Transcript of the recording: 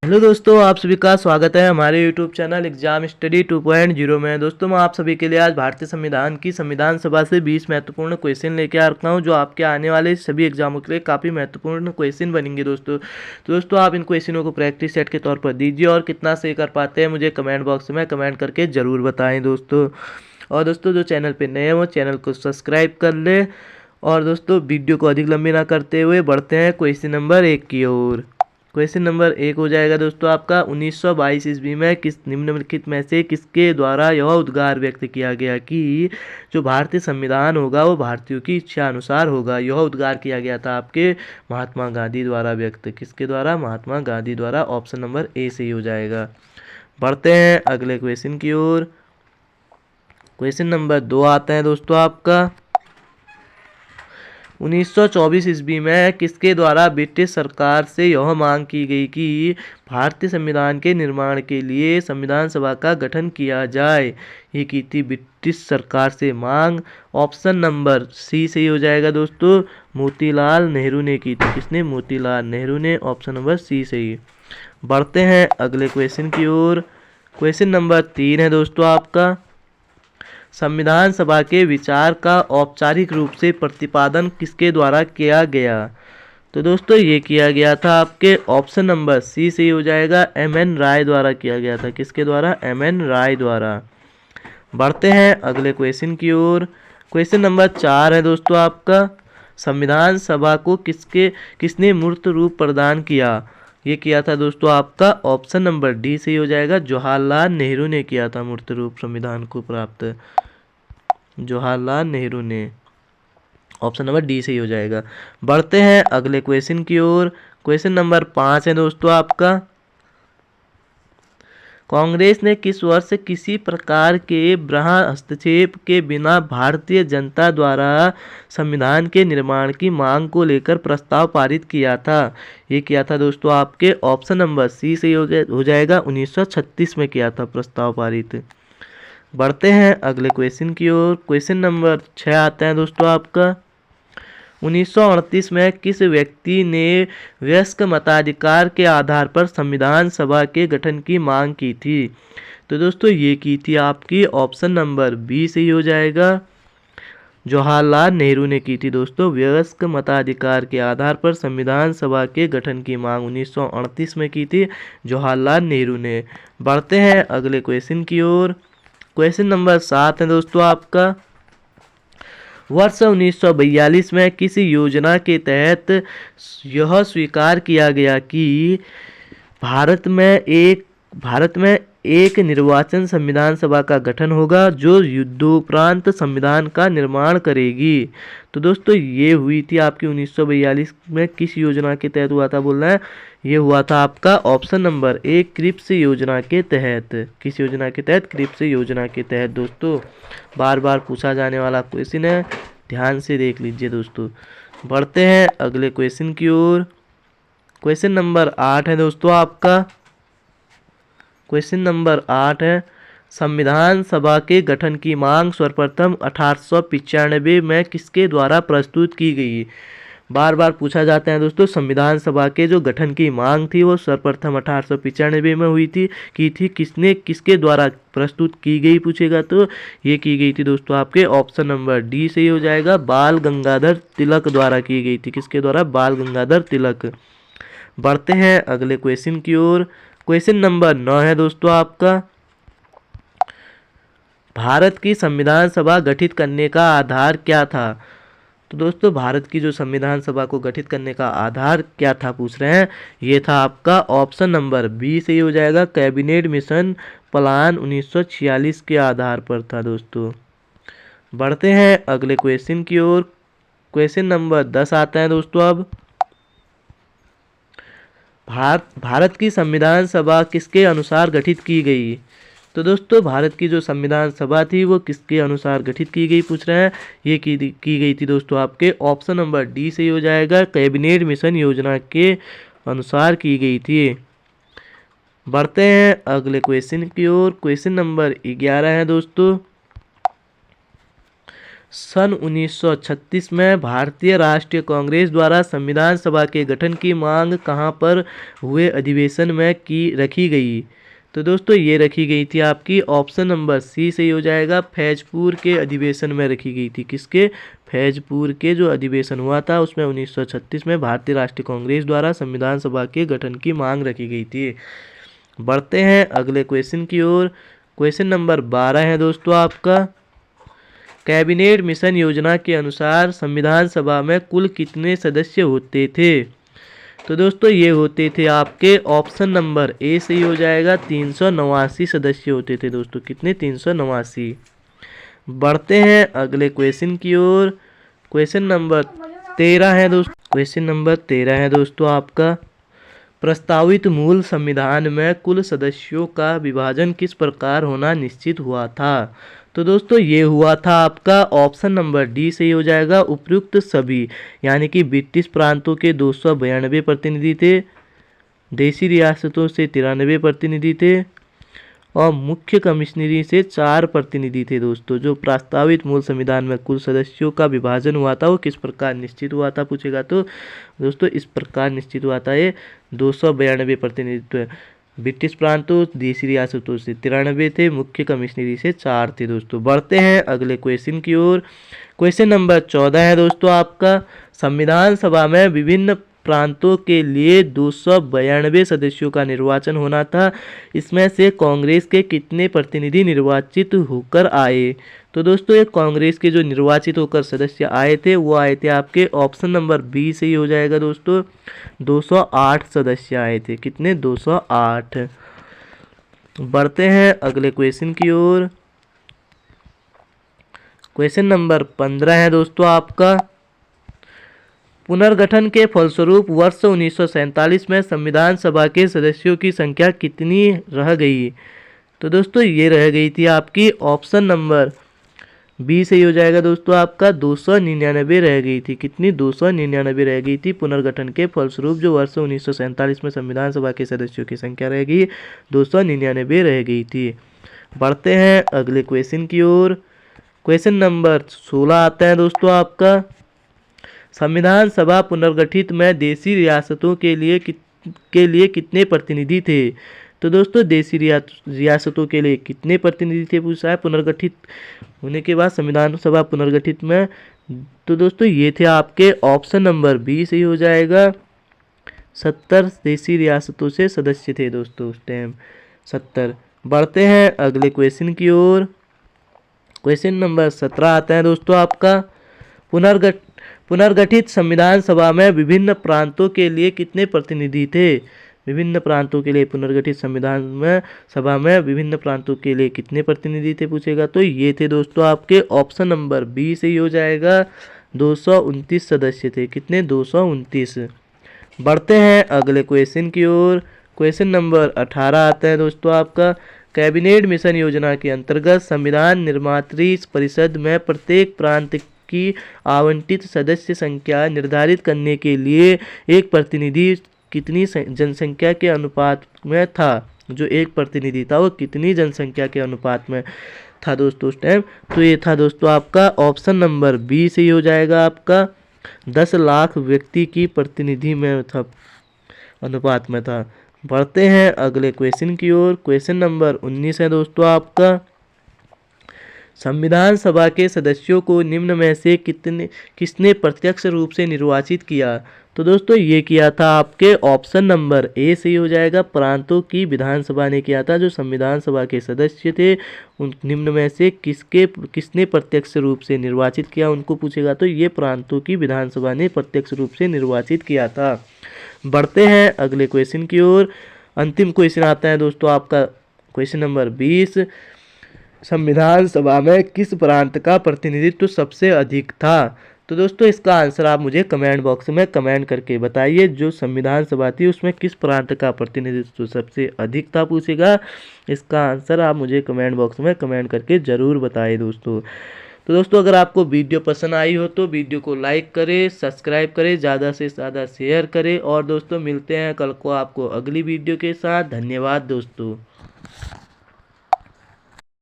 Hello दोस्तों, आप सभी का स्वागत है हमारे यूट्यूब चैनल एग्जाम स्टडी 2.0 में। दोस्तों, मैं आप सभी के लिए आज भारतीय संविधान की संविधान सभा से 20 महत्वपूर्ण क्वेश्चन लेके आ रखा हूं, जो आपके आने वाले सभी एग्जामों के लिए काफ़ी महत्वपूर्ण क्वेश्चन बनेंगे। दोस्तों आप इन क्वेश्चनों को प्रैक्टिस सेट के तौर पर दीजिए और कितना सही कर पाते हैं मुझे कमेंट बॉक्स में कमेंट करके ज़रूर बताएँ दोस्तों। और दोस्तों, जो चैनल पर नए हैं वो चैनल को सब्सक्राइब कर ले। और दोस्तों, वीडियो को अधिक लंबी ना करते हुए बढ़ते हैं क्वेश्चन नंबर 1 की ओर। क्वेश्चन नंबर 1 हो जाएगा दोस्तों आपका, 1922 ईस्वी में किस निम्नलिखित में से किसके द्वारा यह उद्गार व्यक्त किया गया कि जो भारतीय संविधान होगा वो भारतीयों की इच्छा अनुसार होगा। यह उद्गार किया गया था आपके महात्मा गांधी द्वारा व्यक्त। किसके द्वारा? महात्मा गांधी द्वारा। ऑप्शन नंबर ए सही हो जाएगा। बढ़ते हैं अगले क्वेश्चन की ओर। क्वेश्चन नंबर 2 आता है दोस्तों आपका, 1924 ईस्वी में किसके द्वारा ब्रिटिश सरकार से यह मांग की गई कि भारतीय संविधान के निर्माण के लिए संविधान सभा का गठन किया जाए। ये की थी ब्रिटिश सरकार से मांग। ऑप्शन नंबर सी सही हो जाएगा दोस्तों, मोतीलाल नेहरू ने की थी। किसने? मोतीलाल नेहरू ने। ऑप्शन नंबर सी सही। बढ़ते हैं अगले क्वेश्चन की ओर। क्वेश्चन नंबर 3 है दोस्तों आपका, संविधान सभा के विचार का औपचारिक रूप से प्रतिपादन किसके द्वारा किया गया? तो दोस्तों ये किया गया था आपके ऑप्शन नंबर सी सही हो जाएगा, एम.एन. राय द्वारा किया गया था। किसके द्वारा? एम.एन. राय द्वारा। बढ़ते हैं अगले क्वेश्चन की ओर। क्वेश्चन नंबर 4 है दोस्तों आपका, संविधान सभा को किसने मूर्त रूप प्रदान किया? ये किया था दोस्तों आपका ऑप्शन नंबर डी सही हो जाएगा, जवाहरलाल नेहरू ने किया था मूर्त रूप संविधान को प्राप्त। जवाहरलाल नेहरू ने। ऑप्शन नंबर डी सही हो जाएगा। बढ़ते हैं अगले क्वेश्चन की ओर। क्वेश्चन नंबर 5 है दोस्तों आपका, कांग्रेस ने किस वर्ष किसी प्रकार के बाह्य हस्तक्षेप के बिना भारतीय जनता द्वारा संविधान के निर्माण की मांग को लेकर प्रस्ताव पारित किया था? ये किया था दोस्तों आपके ऑप्शन नंबर सी सही हो जाएगा, 1936 में किया था प्रस्ताव पारित। बढ़ते हैं अगले क्वेश्चन की ओर। क्वेश्चन नंबर 6 आता है दोस्तों आपका, 1938 में किस व्यक्ति ने वयस्क मताधिकार के आधार पर संविधान सभा के गठन की मांग की थी? तो दोस्तों ये की थी आपकी ऑप्शन नंबर बी सही हो जाएगा, जवाहरलाल नेहरू ने की थी दोस्तों। वयस्क मताधिकार के आधार पर संविधान सभा के गठन की मांग 1938 में की थी जवाहरलाल नेहरू ने। बढ़ते हैं अगले क्वेश्चन की ओर। क्वेश्चन नंबर 7 है दोस्तों आपका, वर्ष 1942 में किस योजना के तहत यह स्वीकार किया गया कि भारत में एक निर्वाचन संविधान सभा का गठन होगा जो युद्धोपरांत संविधान का निर्माण करेगी? तो दोस्तों ये हुई थी आपकी 1942 में किस योजना के तहत हुआ था बोल रहे हैं? ये हुआ था आपका ऑप्शन नंबर ए, क्रिप्स योजना के तहत। किस योजना के तहत? क्रिप्स योजना के तहत। दोस्तों बार बार पूछा जाने वाला क्वेश्चन है, ध्यान से देख लीजिए दोस्तों। बढ़ते हैं अगले क्वेश्चन की ओर। क्वेश्चन नंबर 8 है दोस्तों आपका, क्वेश्चन नंबर 8 है, संविधान सभा के गठन की मांग सर्वप्रथम 1895 में किसके द्वारा प्रस्तुत की गई? बार बार पूछा जाता है दोस्तों, संविधान सभा के जो गठन की मांग थी वो सर्वप्रथम 1895 में हुई थी किसने किसके द्वारा प्रस्तुत की गई पूछेगा तो ये की गई थी दोस्तों आपके ऑप्शन नंबर डी सही हो जाएगा, बाल गंगाधर तिलक द्वारा की गई थी। किसके द्वारा? बाल गंगाधर तिलक। बढ़ते हैं अगले क्वेश्चन की ओर। क्वेश्चन नंबर 9 है दोस्तों आपका, भारत की संविधान सभा गठित करने का आधार क्या था? तो दोस्तों भारत की जो संविधान सभा को गठित करने का आधार क्या था पूछ रहे हैं, ये था आपका ऑप्शन नंबर बी सही हो जाएगा, कैबिनेट मिशन प्लान 1946 के आधार पर था दोस्तों। बढ़ते हैं अगले क्वेश्चन की ओर। क्वेश्चन नंबर 10 आता है दोस्तों अब, भारत की संविधान सभा किसके अनुसार गठित की गई? तो दोस्तों भारत की जो संविधान सभा थी वो किसके अनुसार गठित की गई पूछ रहे हैं, ये की गई थी दोस्तों आपके ऑप्शन नंबर डी सही हो जाएगा, कैबिनेट मिशन योजना के अनुसार की गई थी। बढ़ते हैं अगले क्वेश्चन की ओर। क्वेश्चन नंबर 11 है दोस्तों, सन 1936 में भारतीय राष्ट्रीय कांग्रेस द्वारा संविधान सभा के गठन की मांग कहाँ पर हुए अधिवेशन में रखी गई? तो दोस्तों ये रखी गई थी आपकी ऑप्शन नंबर सी सही हो जाएगा, फैजपुर के अधिवेशन में रखी गई थी। किसके? फैजपुर के जो अधिवेशन हुआ था उसमें 1936 में भारतीय राष्ट्रीय कांग्रेस द्वारा संविधान सभा के गठन की मांग रखी गई थी। बढ़ते हैं अगले क्वेश्चन की ओर। क्वेश्चन नंबर 12 है दोस्तों आपका, कैबिनेट मिशन योजना के अनुसार संविधान सभा में कुल कितने सदस्य होते थे? तो दोस्तों ये होते थे आपके ऑप्शन नंबर ए सही हो जाएगा, 389 सदस्य होते थे दोस्तों। कितने? 389। बढ़ते हैं अगले क्वेश्चन की ओर। क्वेश्चन नंबर 13 है दोस्तों। क्वेश्चन नंबर 13 है दोस्तों आपका, प्रस्तावित मूल संविधान में कुल सदस्यों का विभाजन किस प्रकार होना निश्चित हुआ था? तो दोस्तों ये हुआ था आपका ऑप्शन नंबर डी सही हो जाएगा, उपयुक्त सभी, यानी कि ब्रिटिश प्रांतों के 292 प्रतिनिधि थे, देशी रियासतों से 93 प्रतिनिधि थे और मुख्य कमिश्नरी से 4 प्रतिनिधि थे दोस्तों। जो प्रस्तावित मूल संविधान में कुल सदस्यों का विभाजन हुआ था वो किस प्रकार निश्चित हुआ था पूछेगा तो दोस्तों इस प्रकार निश्चित हुआ था। ये 292 प्रतिनिधित्व ब्रिटिश प्रांतों, देशी रियासतों से 93 थे, मुख्य कमिश्नरी से 4 थे दोस्तों। बढ़ते हैं अगले क्वेश्चन की ओर। क्वेश्चन नंबर 14 है दोस्तों आपका, संविधान सभा में विभिन्न प्रांतों के लिए 292 सदस्यों का निर्वाचन होना था। इसमें से कांग्रेस के कितने प्रतिनिधि निर्वाचित होकर आए? तो दोस्तों ये कांग्रेस के जो निर्वाचित होकर सदस्य आए थे वो आए थे आपके ऑप्शन नंबर बी से ही हो जाएगा दोस्तों, 208 सदस्य आए थे। कितने? 208। बढ़ते हैं अगले क्वेश्चन की ओर। क्वेश्चन नंबर 15 है दोस्तों आपका, पुनर्गठन के फलस्वरूप वर्ष 1947 में संविधान सभा के सदस्यों की संख्या कितनी रह गई? तो दोस्तों ये रह गई थी आपकी ऑप्शन नंबर बी सही हो जाएगा दोस्तों आपका, 299 रह गई थी। कितनी? 299 रह गई थी पुनर्गठन के फलस्वरूप। जो वर्ष 1947 में संविधान सभा के सदस्यों की संख्या रह गई 299 रह गई थी। बढ़ते हैं अगले क्वेश्चन की ओर। क्वेश्चन नंबर 16 आता है दोस्तों आपका, संविधान सभा पुनर्गठित में देशी रियासतों के लिए कितने प्रतिनिधि थे? तो दोस्तों देशी रियासतों के लिए कितने प्रतिनिधि थे पूछा है पुनर्गठित होने के बाद संविधान सभा पुनर्गठित में। तो दोस्तों ये थे आपके ऑप्शन नंबर बी सही हो जाएगा, 70 देशी रियासतों से सदस्य थे दोस्तों उस टाइम, 70। बढ़ते हैं अगले क्वेश्चन की ओर। क्वेश्चन नंबर 17 आता है दोस्तों आपका, पुनर्गठित संविधान सभा में विभिन्न प्रांतों के लिए कितने प्रतिनिधि थे? विभिन्न प्रांतों के लिए पुनर्गठित संविधान में सभा में विभिन्न प्रांतों के लिए कितने प्रतिनिधि थे पूछेगा तो ये थे दोस्तों आपके ऑप्शन नंबर बी से ही हो जाएगा, 229 सदस्य थे। कितने? 229। बढ़ते हैं अगले क्वेश्चन की ओर। क्वेश्चन नंबर 18 आता है दोस्तों आपका, कैबिनेट मिशन योजना के अंतर्गत संविधान निर्मात्री परिषद में प्रत्येक प्रांत की आवंटित सदस्य संख्या निर्धारित करने के लिए एक प्रतिनिधि कितनी जनसंख्या के अनुपात में था? जो एक प्रतिनिधि था वो कितनी जनसंख्या के अनुपात में था दोस्तों उस टाइम? तो ये था दोस्तों आपका ऑप्शन नंबर बी से ही हो जाएगा आपका, 10 लाख व्यक्ति की प्रतिनिधि में था, अनुपात में था। बढ़ते हैं अगले क्वेश्चन की ओर। क्वेश्चन नंबर 19 है दोस्तों आपका, संविधान सभा के सदस्यों को निम्न में से किसने प्रत्यक्ष रूप से निर्वाचित किया? तो दोस्तों ये किया था आपके ऑप्शन नंबर ए सही हो जाएगा, प्रांतों की विधानसभा ने किया था। जो संविधान सभा के सदस्य थे उन निम्न में से किसने प्रत्यक्ष रूप से निर्वाचित किया उनको पूछेगा तो ये प्रांतों की विधानसभा ने प्रत्यक्ष रूप से निर्वाचित किया था। बढ़ते हैं अगले क्वेश्चन की ओर। अंतिम क्वेश्चन आता है दोस्तों आपका क्वेश्चन नंबर 20, संविधान सभा में किस प्रांत का प्रतिनिधित्व सबसे अधिक था? तो दोस्तों इसका आंसर आप मुझे कमेंट बॉक्स में कमेंट करके बताइए। जो संविधान सभा थी उसमें किस प्रांत का प्रतिनिधित्व सबसे अधिक था पूछेगा। इसका आंसर आप मुझे कमेंट बॉक्स में कमेंट करके ज़रूर बताइए दोस्तों। तो दोस्तों अगर आपको वीडियो पसंद आई हो तो वीडियो को लाइक करें, सब्सक्राइब करें, ज़्यादा से ज़्यादा शेयर करें। और दोस्तों मिलते हैं कल को आपको अगली वीडियो के साथ। धन्यवाद दोस्तों।